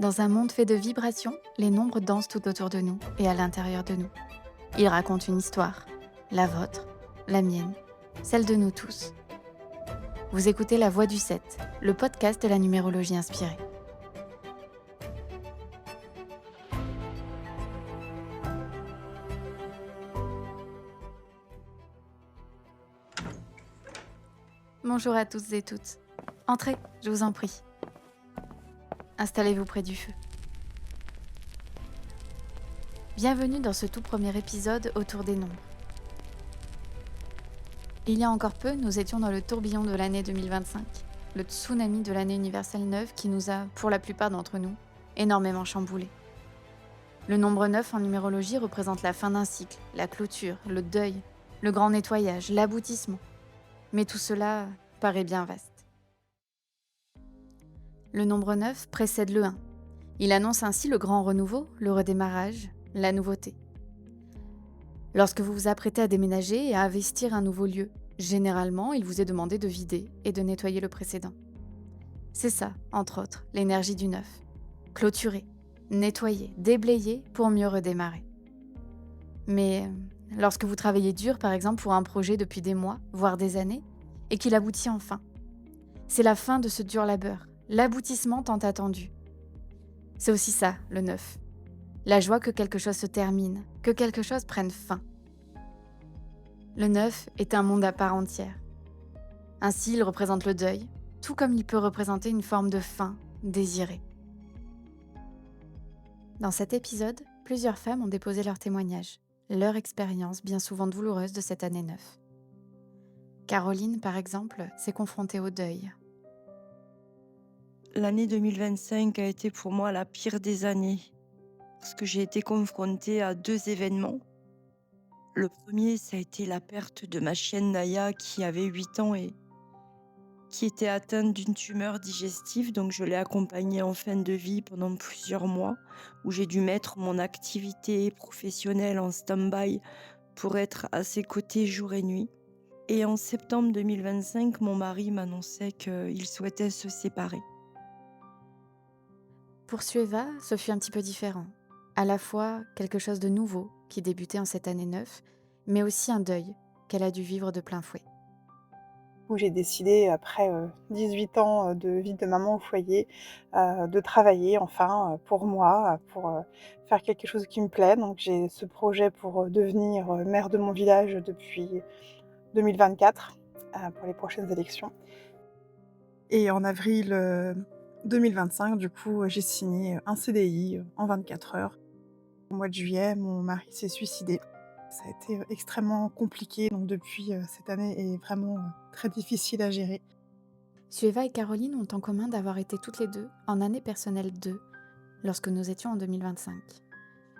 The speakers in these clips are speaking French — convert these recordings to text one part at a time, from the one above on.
Dans un monde fait de vibrations, les nombres dansent tout autour de nous et à l'intérieur de nous. Ils racontent une histoire, la vôtre, la mienne, celle de nous tous. Vous écoutez La Voix du 7, le podcast de la numérologie inspirée. Bonjour à tous et toutes. Entrez, je vous en prie. Installez-vous près du feu. Bienvenue dans ce tout premier épisode autour des nombres. Il y a encore peu, nous étions dans le tourbillon de l'année 2025, le tsunami de l'année universelle 9 qui nous a, pour la plupart d'entre nous, énormément chamboulés. Le nombre 9 en numérologie représente la fin d'un cycle, la clôture, le deuil, le grand nettoyage, l'aboutissement. Mais tout cela paraît bien vaste. Le nombre 9 précède le 1. Il annonce ainsi le grand renouveau, le redémarrage, la nouveauté. Lorsque vous vous apprêtez à déménager et à investir un nouveau lieu, généralement, il vous est demandé de vider et de nettoyer le précédent. C'est ça, entre autres, l'énergie du 9. Clôturer, nettoyer, déblayer pour mieux redémarrer. Mais lorsque vous travaillez dur, par exemple, pour un projet depuis des mois, voire des années, et qu'il aboutit enfin, c'est la fin de ce dur labeur, l'aboutissement tant attendu. C'est aussi ça, le 9. La joie que quelque chose se termine, que quelque chose prenne fin. Le 9 est un monde à part entière. Ainsi, il représente le deuil, tout comme il peut représenter une forme de fin désirée. Dans cet épisode, plusieurs femmes ont déposé leurs témoignages, leur expérience bien souvent douloureuse de cette année 9. Caroline, par exemple, s'est confrontée au deuil. L'année 2025 a été pour moi la pire des années parce que j'ai été confrontée à 2 événements. Le premier, ça a été la perte de ma chienne Naya qui avait 8 ans et qui était atteinte d'une tumeur digestive. Donc je l'ai accompagnée en fin de vie pendant plusieurs mois où j'ai dû mettre mon activité professionnelle en stand-by pour être à ses côtés jour et nuit. Et en septembre 2025, mon mari m'annonçait qu'il souhaitait se séparer. Pour Sueva, ce fut un petit peu différent. À la fois quelque chose de nouveau qui débutait en cette année 9, mais aussi un deuil qu'elle a dû vivre de plein fouet. Où j'ai décidé, après 18 ans de vie de maman au foyer, de travailler enfin pour moi, pour faire quelque chose qui me plaît. Donc j'ai ce projet pour devenir maire de mon village depuis 2024, pour les prochaines élections. Et en avril 2025, du coup, j'ai signé un CDI en 24 heures. Au mois de juillet, mon mari s'est suicidé. Ça a été extrêmement compliqué, donc depuis, cette année est vraiment très difficile à gérer. Sueva et Caroline ont en commun d'avoir été toutes les deux en année personnelle 2 lorsque nous étions en 2025.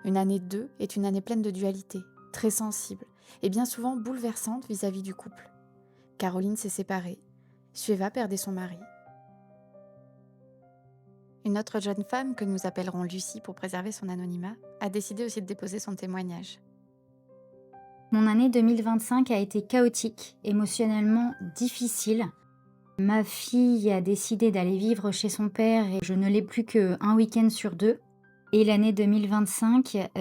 Une année 2 est une année pleine de dualité, très sensible et bien souvent bouleversante vis-à-vis du couple. Caroline s'est séparée, Sueva perdait son mari. Une autre jeune femme, que nous appellerons Lucie pour préserver son anonymat, a décidé aussi de déposer son témoignage. Mon année 2025 a été chaotique, émotionnellement difficile. Ma fille a décidé d'aller vivre chez son père et je ne l'ai plus qu'un week-end sur 2. Et l'année 2025,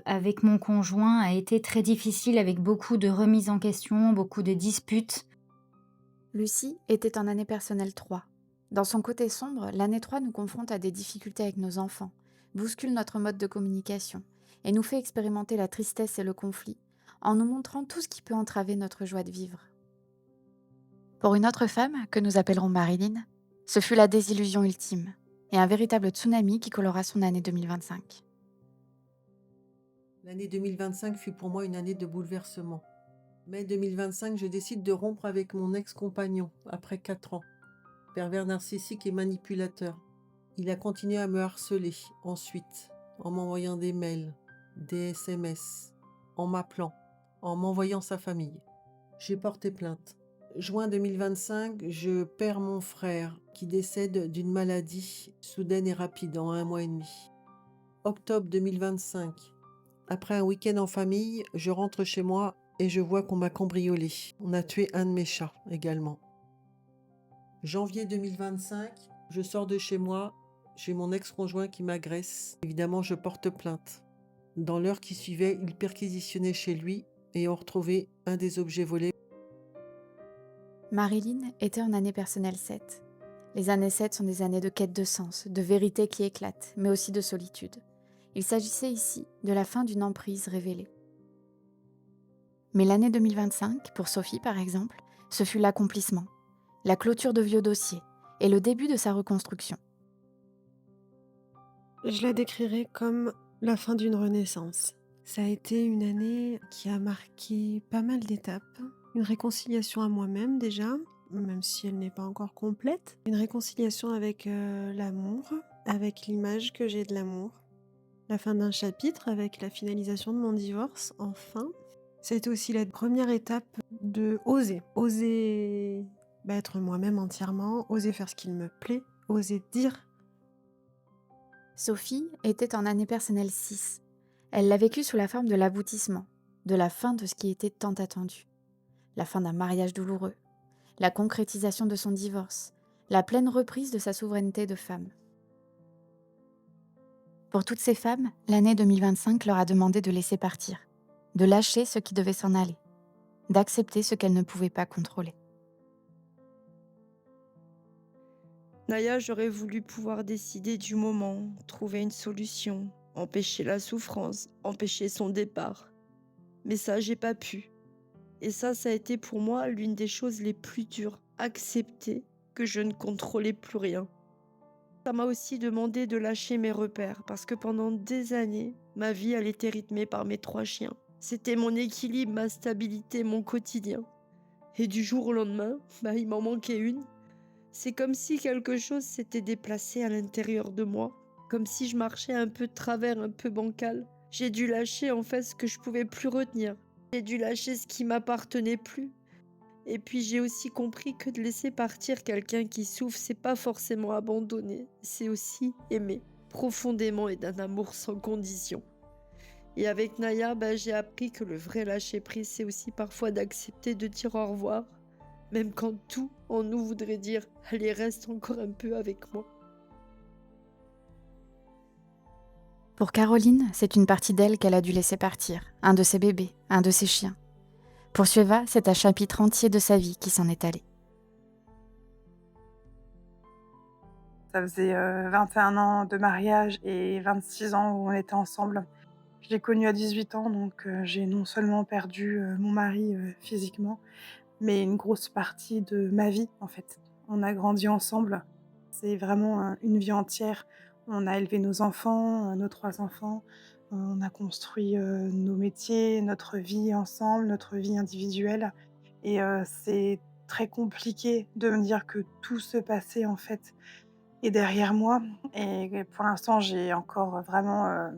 avec mon conjoint, a été très difficile avec beaucoup de remises en question, beaucoup de disputes. Lucie était en année personnelle 3. Dans son côté sombre, l'année 3 nous confronte à des difficultés avec nos enfants, bouscule notre mode de communication et nous fait expérimenter la tristesse et le conflit en nous montrant tout ce qui peut entraver notre joie de vivre. Pour une autre femme, que nous appellerons Marilyn, ce fut la désillusion ultime et un véritable tsunami qui colora son année 2025. L'année 2025 fut pour moi une année de bouleversement. Mai 2025, je décide de rompre avec mon ex-compagnon après 4 ans. Pervers narcissique et manipulateur. Il a continué à me harceler ensuite, en m'envoyant des mails, des SMS, en m'appelant, en m'envoyant sa famille. J'ai porté plainte. Juin 2025, je perds mon frère qui décède d'une maladie soudaine et rapide en 1 mois et demi. Octobre 2025, après un week-end en famille, je rentre chez moi et je vois qu'on m'a cambriolé. On a tué un de mes chats également. Janvier 2025, je sors de chez moi j'ai mon ex-conjoint qui m'agresse. Évidemment, je porte plainte. Dans l'heure qui suivait, il perquisitionnait chez lui et ont retrouvé un des objets volés. Marilyn était en année personnelle 7. Les années 7 sont des années de quête de sens, de vérité qui éclate, mais aussi de solitude. Il s'agissait ici de la fin d'une emprise révélée. Mais l'année 2025, pour Sophie par exemple, ce fut l'accomplissement, la clôture de vieux dossiers et le début de sa reconstruction. Je la décrirais comme la fin d'une renaissance. Ça a été une année qui a marqué pas mal d'étapes. Une réconciliation à moi-même déjà, même si elle n'est pas encore complète. Une réconciliation avec l'amour, avec l'image que j'ai de l'amour. La fin d'un chapitre avec la finalisation de mon divorce, enfin. Ça a été aussi la première étape de oser. Oser être moi-même entièrement, oser faire ce qu'il me plaît, oser dire. Sophie était en année personnelle 6. Elle l'a vécu sous la forme de l'aboutissement, de la fin de ce qui était tant attendu. La fin d'un mariage douloureux, la concrétisation de son divorce, la pleine reprise de sa souveraineté de femme. Pour toutes ces femmes, l'année 2025 leur a demandé de laisser partir, de lâcher ce qui devait s'en aller, d'accepter ce qu'elles ne pouvaient pas contrôler. Naya, j'aurais voulu pouvoir décider du moment, trouver une solution, empêcher la souffrance, empêcher son départ. Mais ça, j'ai pas pu. Et ça a été pour moi l'une des choses les plus dures, accepter que je ne contrôlais plus rien. Ça m'a aussi demandé de lâcher mes repères, parce que pendant des années, ma vie, elle était rythmée par mes 3 chiens. C'était mon équilibre, ma stabilité, mon quotidien. Et du jour au lendemain, il m'en manquait une. C'est comme si quelque chose s'était déplacé à l'intérieur de moi, comme si je marchais un peu de travers, un peu bancal. J'ai dû lâcher en fait ce que je pouvais plus retenir. J'ai dû lâcher ce qui m'appartenait plus. Et puis j'ai aussi compris que de laisser partir quelqu'un qui souffre, c'est pas forcément abandonner, c'est aussi aimer profondément et d'un amour sans condition. Et avec Naya, j'ai appris que le vrai lâcher prise, c'est aussi parfois d'accepter de dire au revoir, même quand tout en nous voudrait dire « allez, reste encore un peu avec moi ». Pour Caroline, c'est une partie d'elle qu'elle a dû laisser partir, un de ses bébés, un de ses chiens. Pour Sueva, c'est un chapitre entier de sa vie qui s'en est allé. Ça faisait 21 ans de mariage et 26 ans où on était ensemble. Je l'ai connu à 18 ans, donc j'ai non seulement perdu mon mari physiquement, mais une grosse partie de ma vie, en fait. On a grandi ensemble. C'est vraiment une vie entière. On a élevé nos enfants, nos 3 enfants. On a construit nos métiers, notre vie ensemble, notre vie individuelle. Et c'est très compliqué de me dire que tout ce passé, en fait, est derrière moi. Et pour l'instant, j'ai encore vraiment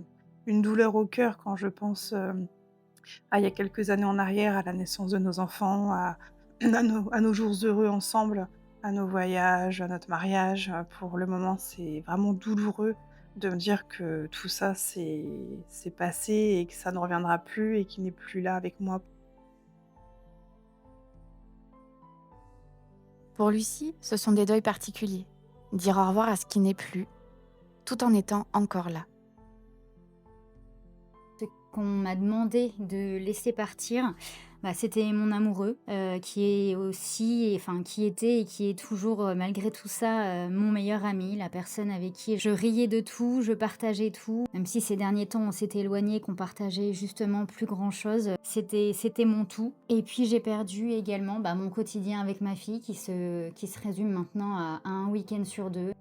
une douleur au cœur quand je pense à il y a quelques années en arrière, à la naissance de nos enfants, à nos jours heureux ensemble, à nos voyages, à notre mariage. Pour le moment, c'est vraiment douloureux de me dire que tout ça, c'est passé et que ça ne reviendra plus et qu'il n'est plus là avec moi. Pour Lucie, ce sont des deuils particuliers. Dire au revoir à ce qui n'est plus, tout en étant encore là. Ce qu'on m'a demandé de laisser partir, c'était mon amoureux, qui est aussi, enfin qui était et qui est toujours, malgré tout ça, mon meilleur ami, la personne avec qui je riais de tout, je partageais tout. Même si ces derniers temps on s'était éloignés, qu'on partageait justement plus grand-chose, c'était mon tout. Et puis j'ai perdu également mon quotidien avec ma fille qui se résume maintenant à un week-end sur 2.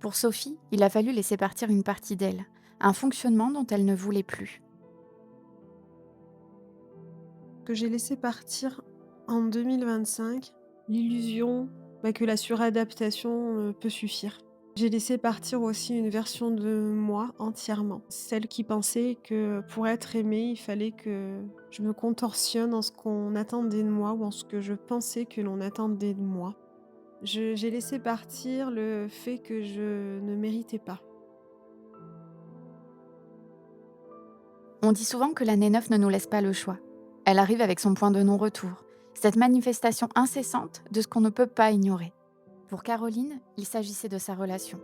Pour Sophie, il a fallu laisser partir une partie d'elle, un fonctionnement dont elle ne voulait plus. Que j'ai laissé partir en 2025, l'illusion que la suradaptation peut suffire. J'ai laissé partir aussi une version de moi entièrement, celle qui pensait que pour être aimée, il fallait que je me contorsionne en ce qu'on attendait de moi ou en ce que je pensais que l'on attendait de moi. J'ai laissé partir le fait que je ne méritais pas. On dit souvent que l'année 9 ne nous laisse pas le choix. Elle arrive avec son point de non-retour, cette manifestation incessante de ce qu'on ne peut pas ignorer. Pour Caroline, il s'agissait de sa relation.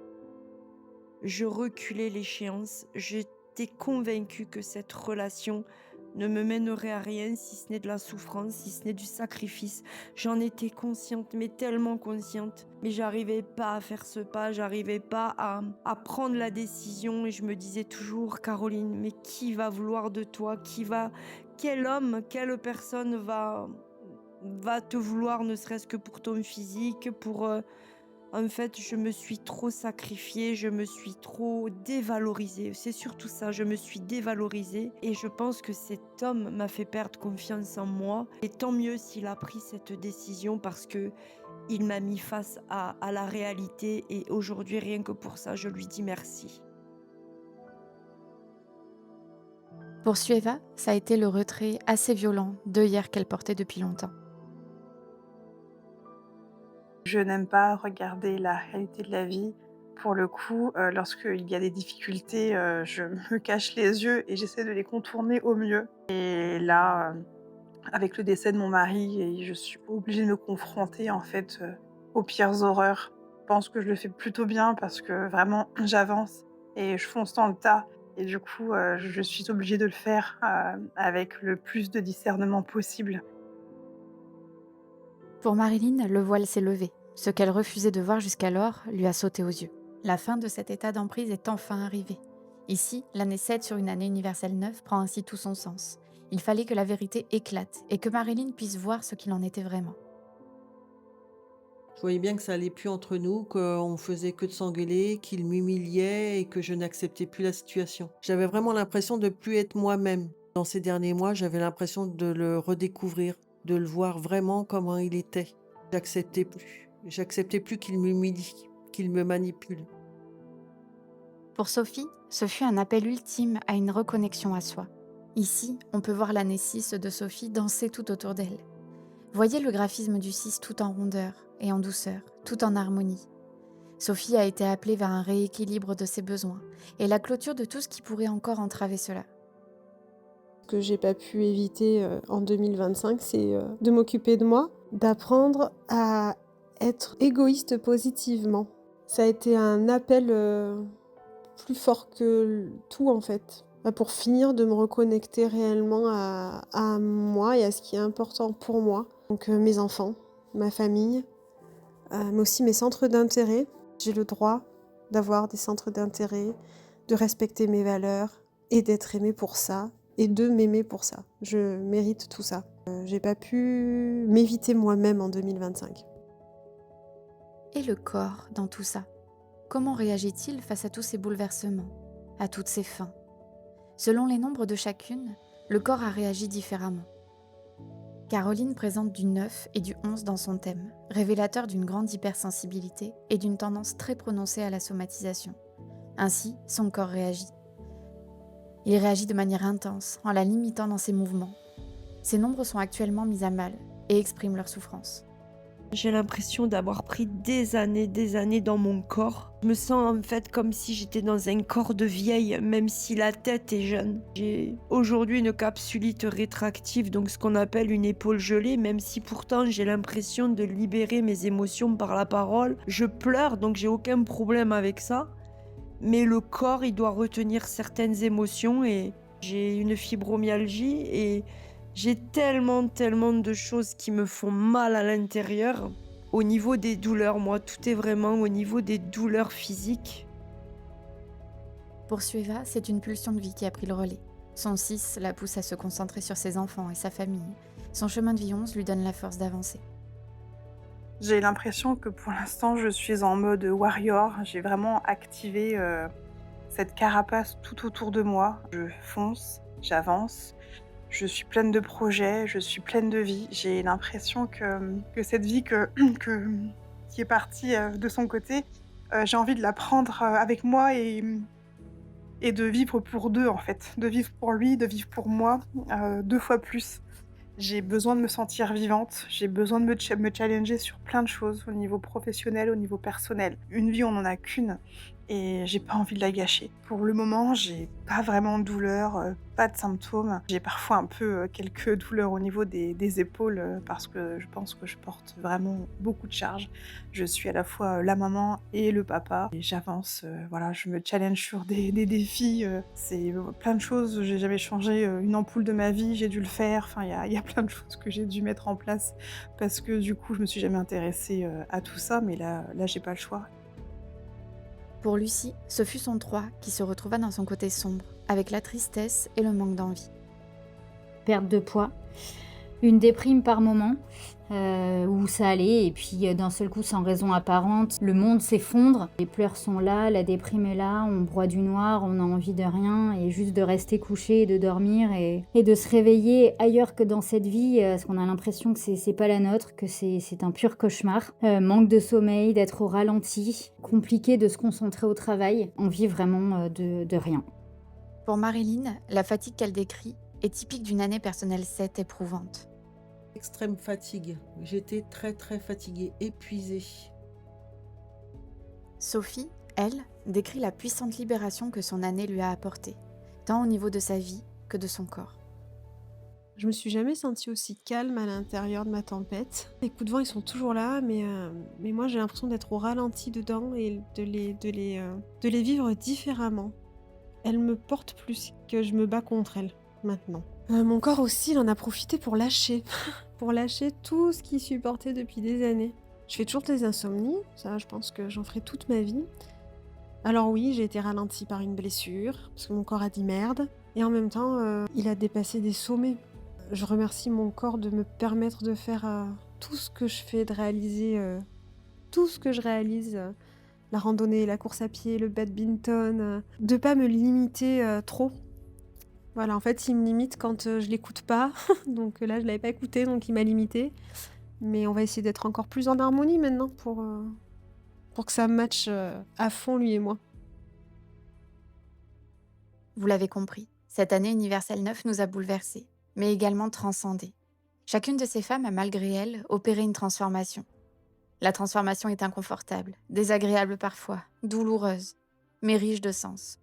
Je reculais l'échéance. J'étais convaincue que cette relation ne me mènerait à rien si ce n'est de la souffrance, si ce n'est du sacrifice. J'en étais consciente, mais tellement consciente. Mais j'arrivais pas à faire ce pas, j'arrivais pas à prendre la décision et je me disais toujours, Caroline, mais qui va vouloir de toi? Quel homme, quelle personne va te vouloir, ne serait-ce que pour ton physique, en fait, je me suis trop sacrifiée, je me suis trop dévalorisée. C'est surtout ça, je me suis dévalorisée et je pense que cet homme m'a fait perdre confiance en moi. Et tant mieux s'il a pris cette décision parce que il m'a mis face à la réalité et aujourd'hui, rien que pour ça, je lui dis merci. Pour Sueva, ça a été le retrait assez violent d'œillères qu'elle portait depuis longtemps. Je n'aime pas regarder la réalité de la vie. Pour le coup, lorsqu'il y a des difficultés, je me cache les yeux et j'essaie de les contourner au mieux. Et là, avec le décès de mon mari et je suis obligée de me confronter, en fait, aux pires horreurs. Je pense que je le fais plutôt bien parce que vraiment j'avance et je fonce dans le tas et du coup, je suis obligée de le faire, avec le plus de discernement possible. Pour Marilyn, le voile s'est levé. Ce qu'elle refusait de voir jusqu'alors lui a sauté aux yeux. La fin de cet état d'emprise est enfin arrivée. Ici, l'année 7 sur une année universelle 9 prend ainsi tout son sens. Il fallait que la vérité éclate et que Marilyn puisse voir ce qu'il en était vraiment. Je voyais bien que ça allait plus entre nous, qu'on faisait que de s'engueuler, qu'il m'humiliait et que je n'acceptais plus la situation. J'avais vraiment l'impression de plus être moi-même. Dans ces derniers mois, j'avais l'impression de le redécouvrir, de le voir vraiment comment il était. J'acceptais plus. J'acceptais plus qu'il m'humilie, qu'il me manipule. Pour Sophie, ce fut un appel ultime à une reconnexion à soi. Ici, on peut voir l'année 6 de Sophie danser tout autour d'elle. Voyez le graphisme du 6 tout en rondeur et en douceur, tout en harmonie. Sophie a été appelée vers un rééquilibre de ses besoins et la clôture de tout ce qui pourrait encore entraver cela. Ce que j'ai pas pu éviter en 2025, c'est de m'occuper de moi, d'apprendre à être égoïste positivement. Ça a été un appel plus fort que tout en fait. Pour finir de me reconnecter réellement à moi et à ce qui est important pour moi. Donc mes enfants, ma famille, mais aussi mes centres d'intérêt. J'ai le droit d'avoir des centres d'intérêt, de respecter mes valeurs et d'être aimée pour ça et de m'aimer pour ça. Je mérite tout ça. J'ai pas pu m'éviter moi-même en 2025. Et le corps dans tout ça? Comment réagit-il face à tous ces bouleversements, à toutes ces fins? Selon les nombres de chacune, le corps a réagi différemment. Caroline présente du 9 et du 11 dans son thème, révélateur d'une grande hypersensibilité et d'une tendance très prononcée à la somatisation. Ainsi, son corps réagit. Il réagit de manière intense, en la limitant dans ses mouvements. Ces nombres sont actuellement mis à mal et expriment leur souffrance. J'ai l'impression d'avoir pris des années dans mon corps. Je me sens en fait comme si j'étais dans un corps de vieille, même si la tête est jeune. J'ai aujourd'hui une capsulite rétractive, donc ce qu'on appelle une épaule gelée, même si pourtant j'ai l'impression de libérer mes émotions par la parole. Je pleure, donc j'ai aucun problème avec ça. Mais le corps, il doit retenir certaines émotions et j'ai une fibromyalgie et j'ai tellement de choses qui me font mal à l'intérieur. Au niveau des douleurs, moi, tout est vraiment au niveau des douleurs physiques. Pour Sueva, c'est une pulsion de vie qui a pris le relais. Son 6 la pousse à se concentrer sur ses enfants et sa famille. Son chemin de vie 11 lui donne la force d'avancer. J'ai l'impression que pour l'instant, je suis en mode warrior. J'ai vraiment activé cette carapace tout autour de moi. Je fonce, j'avance. Je suis pleine de projets, je suis pleine de vie. J'ai l'impression que cette vie qui est partie de son côté, j'ai envie de la prendre avec moi et de vivre pour deux, en fait. De vivre pour lui, de vivre pour moi, 2 fois plus. J'ai besoin de me sentir vivante, j'ai besoin de me challenger sur plein de choses, au niveau professionnel, au niveau personnel. Une vie, on n'en a qu'une. et j'ai pas envie de la gâcher. Pour le moment, j'ai pas vraiment de douleur, pas de symptômes. J'ai parfois un peu, quelques douleurs au niveau des épaules, parce que je pense que je porte vraiment beaucoup de charge. Je suis à la fois, la maman et le papa et j'avance, voilà, je me challenge sur des défis, c'est, plein de choses. J'ai jamais changé, une ampoule de ma vie, j'ai dû le faire. Enfin, il y a plein de choses que j'ai dû mettre en place parce que du coup, je me suis jamais intéressée, à tout ça, mais là, j'ai pas le choix. Pour Lucie, ce fut son 3 qui se retrouva dans son côté sombre, avec la tristesse et le manque d'envie. Perte de poids, une déprime par moment, où ça allait et puis, d'un seul coup, sans raison apparente, le monde s'effondre. Les pleurs sont là, la déprime est là, on broie du noir, on a envie de rien et juste de rester couché et de dormir et de se réveiller ailleurs que dans cette vie, parce qu'on a l'impression que c'est pas la nôtre, que c'est un pur cauchemar. Manque de sommeil, d'être au ralenti, compliqué de se concentrer au travail, envie vraiment, de rien. Pour Marilyn, la fatigue qu'elle décrit est typique d'une année personnelle 7 éprouvante. Extrême fatigue. J'étais très très fatiguée, épuisée. Sophie, elle, décrit la puissante libération que son année lui a apportée, tant au niveau de sa vie que de son corps. Je me suis jamais sentie aussi calme à l'intérieur de ma tempête. Les coups de vent, ils sont toujours là, mais moi j'ai l'impression d'être au ralenti dedans et de les vivre différemment. Elle me porte plus que je me bats contre elle, maintenant. Mon corps aussi, il en a profité pour lâcher. Pour lâcher tout ce qu'il supportait depuis des années. Je fais toujours des insomnies, ça je pense que j'en ferai toute ma vie. Alors oui, j'ai été ralentie par une blessure, parce que mon corps a dit merde. Et en même temps, il a dépassé des sommets. Je remercie mon corps de me permettre de faire tout ce que je fais, de réaliser tout ce que je réalise. La randonnée, la course à pied, le badminton. De pas me limiter trop. Voilà, en fait, il me limite quand je l'écoute pas. Donc là, je l'avais pas écouté, donc il m'a limité. Mais on va essayer d'être encore plus en harmonie maintenant pour que ça matche à fond, lui et moi. Vous l'avez compris, cette année universelle 9 nous a bouleversés, mais également transcendés. Chacune de ces femmes a malgré elle opéré une transformation. La transformation est inconfortable, désagréable parfois, douloureuse, mais riche de sens.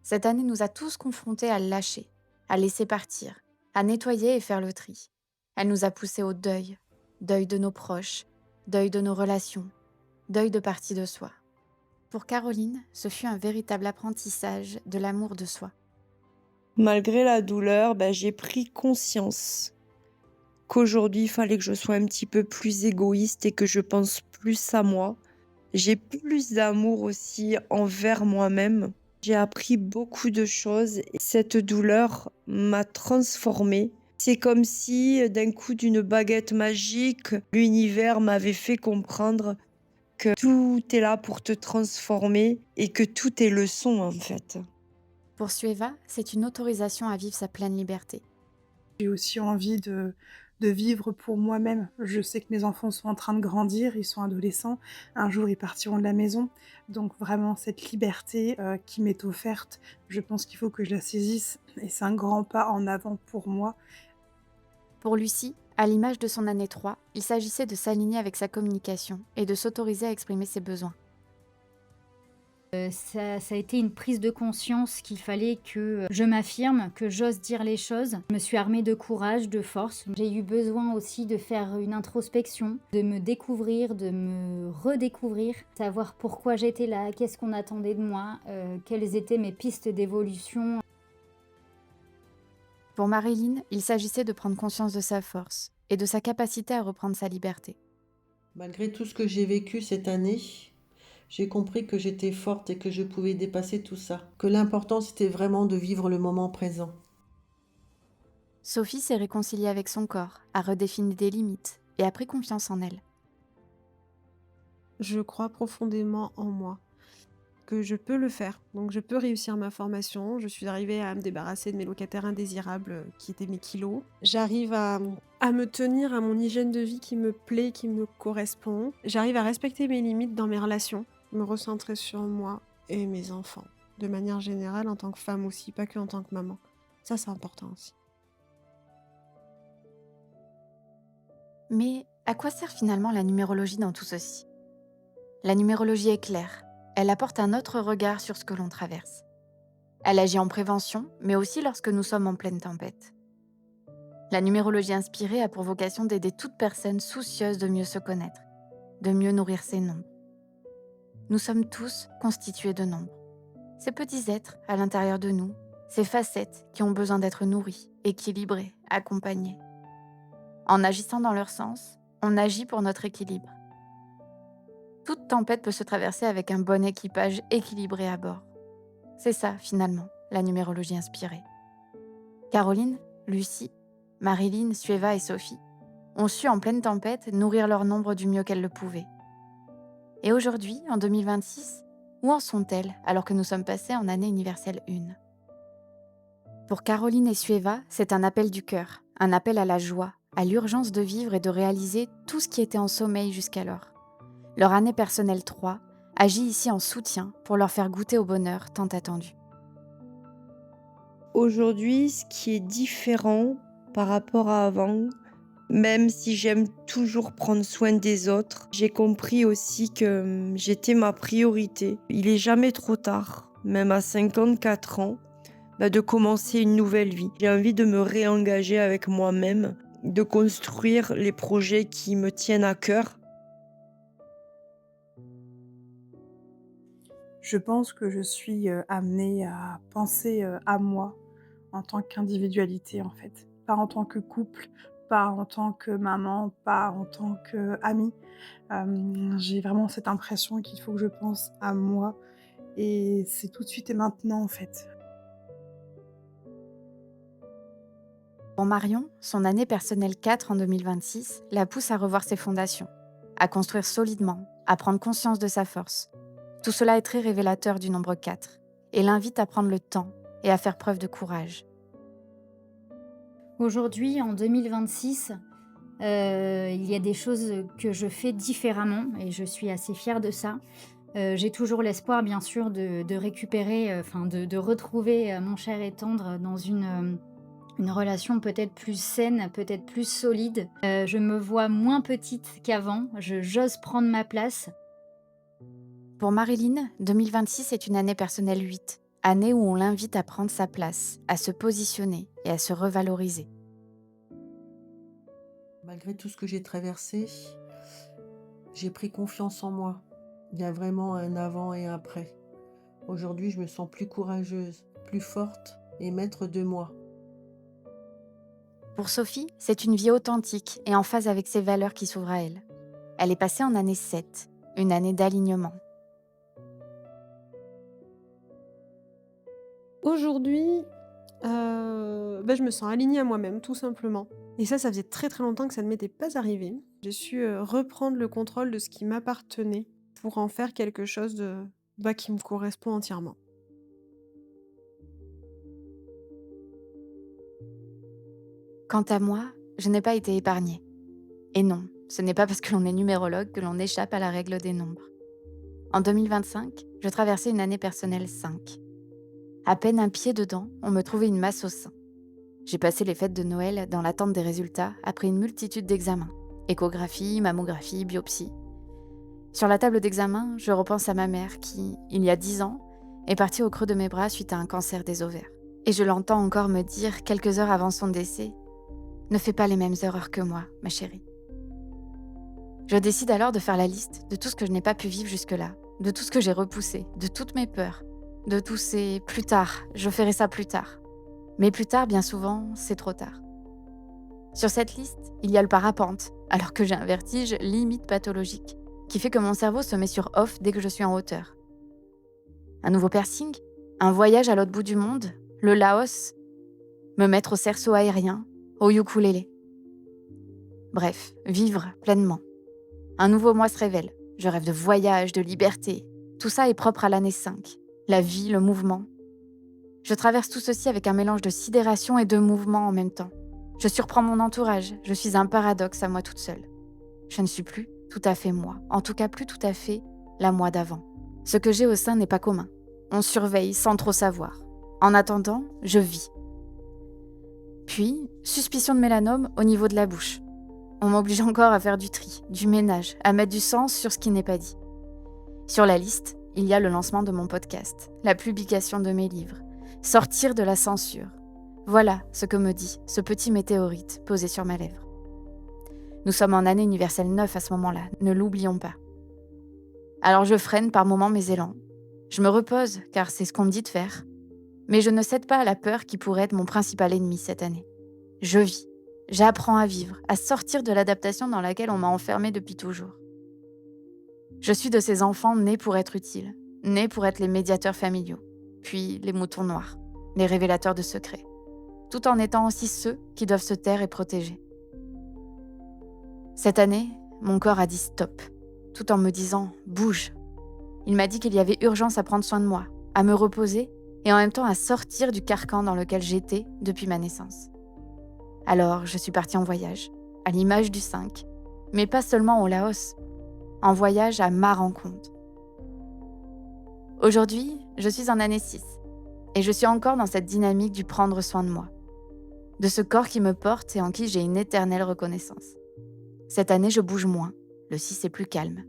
Cette année nous a tous confrontés à lâcher, à laisser partir, à nettoyer et faire le tri. Elle nous a poussés au deuil, deuil de nos proches, deuil de nos relations, deuil de partie de soi. Pour Caroline, ce fut un véritable apprentissage de l'amour de soi. Malgré la douleur, j'ai pris conscience qu'aujourd'hui, il fallait que je sois un petit peu plus égoïste et que je pense plus à moi. J'ai plus d'amour aussi envers moi-même. J'ai appris beaucoup de choses et cette douleur m'a transformée. C'est comme si, d'un coup d'une baguette magique, l'univers m'avait fait comprendre que tout est là pour te transformer et que tout est leçon en fait. Pour Sueva, c'est une autorisation à vivre sa pleine liberté. J'ai aussi envie de vivre pour moi-même. Je sais que mes enfants sont en train de grandir, ils sont adolescents. Un jour, ils partiront de la maison. Donc vraiment, cette liberté, qui m'est offerte, je pense qu'il faut que je la saisisse et c'est un grand pas en avant pour moi. Pour Lucie, à l'image de son année 3, il s'agissait de s'aligner avec sa communication et de s'autoriser à exprimer ses besoins. Ça a été une prise de conscience qu'il fallait que je m'affirme, que j'ose dire les choses. Je me suis armée de courage, de force. J'ai eu besoin aussi de faire une introspection, de me découvrir, de me redécouvrir, savoir pourquoi j'étais là, qu'est-ce qu'on attendait de moi, quelles étaient mes pistes d'évolution. Pour Marilyn, il s'agissait de prendre conscience de sa force et de sa capacité à reprendre sa liberté. Malgré tout ce que j'ai vécu cette année, j'ai compris que j'étais forte et que je pouvais dépasser tout ça. Que l'important, c'était vraiment de vivre le moment présent. Sophie s'est réconciliée avec son corps, a redéfini des limites et a pris confiance en elle. Je crois profondément en moi, que je peux le faire. Donc je peux réussir ma formation. Je suis arrivée à me débarrasser de mes locataires indésirables qui étaient mes kilos. J'arrive à me tenir à mon hygiène de vie qui me plaît, qui me correspond. J'arrive à respecter mes limites dans mes relations, me recentrer sur moi et mes enfants. De manière générale, en tant que femme aussi, pas que en tant que maman. Ça, c'est important aussi. Mais à quoi sert finalement la numérologie dans tout ceci ? La numérologie est claire. elle apporte un autre regard sur ce que l'on traverse. Elle agit en prévention, mais aussi lorsque nous sommes en pleine tempête. La numérologie inspirée a pour vocation d'aider toute personne soucieuse de mieux se connaître, de mieux nourrir ses nombres. Nous sommes tous constitués de nombres. Ces petits êtres à l'intérieur de nous, ces facettes qui ont besoin d'être nourries, équilibrées, accompagnées. En agissant dans leur sens, on agit pour notre équilibre. Toute tempête peut se traverser avec un bon équipage équilibré à bord. C'est ça, finalement, la numérologie inspirée. Caroline, Lucie, Marilyn, Sueva et Sophie ont su, en pleine tempête, nourrir leur nombre du mieux qu'elles le pouvaient. Et aujourd'hui, en 2026, où en sont-elles alors que nous sommes passés en année universelle 1 ? Pour Caroline et Sueva, c'est un appel du cœur, un appel à la joie, à l'urgence de vivre et de réaliser tout ce qui était en sommeil jusqu'alors. Leur année personnelle 3 agit ici en soutien pour leur faire goûter au bonheur tant attendu. Aujourd'hui, ce qui est différent par rapport à avant, même si j'aime toujours prendre soin des autres, j'ai compris aussi que j'étais ma priorité. Il est jamais trop tard, même à 54 ans, de commencer une nouvelle vie. J'ai envie de me réengager avec moi-même, de construire les projets qui me tiennent à cœur. Je pense que je suis, amenée à penser, à moi en tant qu'individualité, en fait. Pas en tant que couple, pas en tant que maman, pas en tant qu'amie. J'ai vraiment cette impression qu'il faut que je pense à moi et c'est tout de suite et maintenant, en fait. Pour Marion, son année personnelle 4 en 2026 la pousse à revoir ses fondations, à construire solidement, à prendre conscience de sa force. Tout cela est très révélateur du nombre 4 et l'invite à prendre le temps et à faire preuve de courage. Aujourd'hui, en 2026, il y a des choses que je fais différemment et je suis assez fière de ça. J'ai toujours l'espoir, bien sûr, de récupérer, de retrouver mon cher et tendre dans une relation peut-être plus saine, peut-être plus solide. Je me vois moins petite qu'avant, j'ose prendre ma place. Pour Marilyn, 2026 est une année personnelle 8, année où on l'invite à prendre sa place, à se positionner et à se revaloriser. Malgré tout ce que j'ai traversé, j'ai pris confiance en moi. Il y a vraiment un avant et un après. Aujourd'hui, je me sens plus courageuse, plus forte et maître de moi. Pour Sophie, c'est une vie authentique et en phase avec ses valeurs qui s'ouvrent à elle. Elle est passée en année 7, une année d'alignement. Aujourd'hui, je me sens alignée à moi-même, tout simplement. Et ça faisait très très longtemps que ça ne m'était pas arrivé. J'ai su reprendre le contrôle de ce qui m'appartenait pour en faire quelque chose qui me correspond entièrement. Quant à moi, je n'ai pas été épargnée. Et non, ce n'est pas parce que l'on est numérologue que l'on échappe à la règle des nombres. En 2025, je traversais une année personnelle 5. À peine un pied dedans, on me trouvait une masse au sein. J'ai passé les fêtes de Noël dans l'attente des résultats après une multitude d'examens. Échographie, mammographie, biopsie. Sur la table d'examen, je repense à ma mère qui, il y a 10 ans, est partie au creux de mes bras suite à un cancer des ovaires. Et je l'entends encore me dire, quelques heures avant son décès, « Ne fais pas les mêmes erreurs que moi, ma chérie. » Je décide alors de faire la liste de tout ce que je n'ai pas pu vivre jusque-là, de tout ce que j'ai repoussé, de toutes mes peurs, de tous ces « plus tard, je ferai ça plus tard ». Mais plus tard, bien souvent, c'est trop tard. Sur cette liste, il y a le parapente, alors que j'ai un vertige limite pathologique, qui fait que mon cerveau se met sur off dès que je suis en hauteur. Un nouveau piercing, un voyage à l'autre bout du monde, le Laos, me mettre au cerceau aérien, au ukulélé. Bref, vivre pleinement. Un nouveau moi se révèle. Je rêve de voyage, de liberté. Tout ça est propre à l'année 5. La vie, le mouvement. Je traverse tout ceci avec un mélange de sidération et de mouvement en même temps. Je surprends mon entourage. Je suis un paradoxe à moi toute seule. Je ne suis plus tout à fait moi. En tout cas, plus tout à fait la moi d'avant. Ce que j'ai au sein n'est pas commun. On surveille sans trop savoir. En attendant, je vis. Puis, suspicion de mélanome au niveau de la bouche. On m'oblige encore à faire du tri, du ménage, à mettre du sens sur ce qui n'est pas dit. Sur la liste, il y a le lancement de mon podcast, la publication de mes livres, sortir de la censure. Voilà ce que me dit ce petit météorite posé sur ma lèvre. Nous sommes en année universelle 9 à ce moment-là, ne l'oublions pas. Alors je freine par moments mes élans. Je me repose, car c'est ce qu'on me dit de faire. Mais je ne cède pas à la peur qui pourrait être mon principal ennemi cette année. Je vis, j'apprends à vivre, à sortir de l'adaptation dans laquelle on m'a enfermée depuis toujours. Je suis de ces enfants nés pour être utiles, nés pour être les médiateurs familiaux, puis les moutons noirs, les révélateurs de secrets, tout en étant aussi ceux qui doivent se taire et protéger. Cette année, mon corps a dit stop, tout en me disant « bouge ». Il m'a dit qu'il y avait urgence à prendre soin de moi, à me reposer et en même temps à sortir du carcan dans lequel j'étais depuis ma naissance. Alors, je suis partie en voyage, à l'image du 5, mais pas seulement au Laos, en voyage à ma rencontre. Aujourd'hui, je suis en année 6 et je suis encore dans cette dynamique du prendre soin de moi, de ce corps qui me porte et en qui j'ai une éternelle reconnaissance. Cette année, je bouge moins, le 6 est plus calme,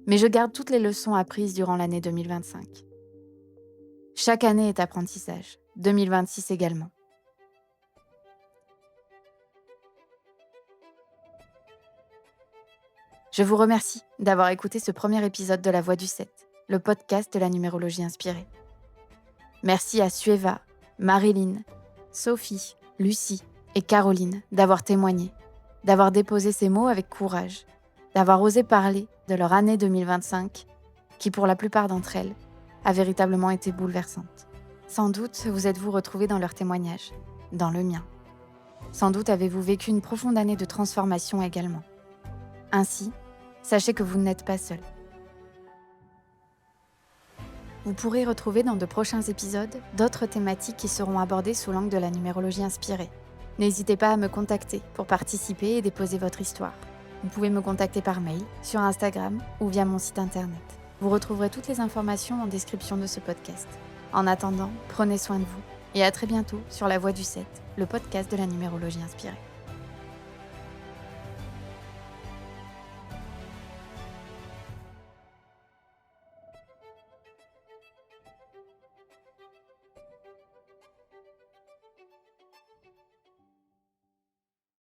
mais je garde toutes les leçons apprises durant l'année 2025. Chaque année est apprentissage, 2026 également. Je vous remercie d'avoir écouté ce premier épisode de La Voix du 7, le podcast de la numérologie inspirée. Merci à Sueva, Marilyn, Sophie, Lucie et Caroline d'avoir témoigné, d'avoir déposé ces mots avec courage, d'avoir osé parler de leur année 2025, qui pour la plupart d'entre elles, a véritablement été bouleversante. Sans doute vous êtes-vous retrouvés dans leurs témoignages, dans le mien. Sans doute avez-vous vécu une profonde année de transformation également. Ainsi, sachez que vous n'êtes pas seul. Vous pourrez retrouver dans de prochains épisodes d'autres thématiques qui seront abordées sous l'angle de la numérologie inspirée. N'hésitez pas à me contacter pour participer et déposer votre histoire. Vous pouvez me contacter par mail, sur Instagram ou via mon site internet. Vous retrouverez toutes les informations en description de ce podcast. En attendant, prenez soin de vous et à très bientôt sur La Voix du 7, le podcast de la numérologie inspirée.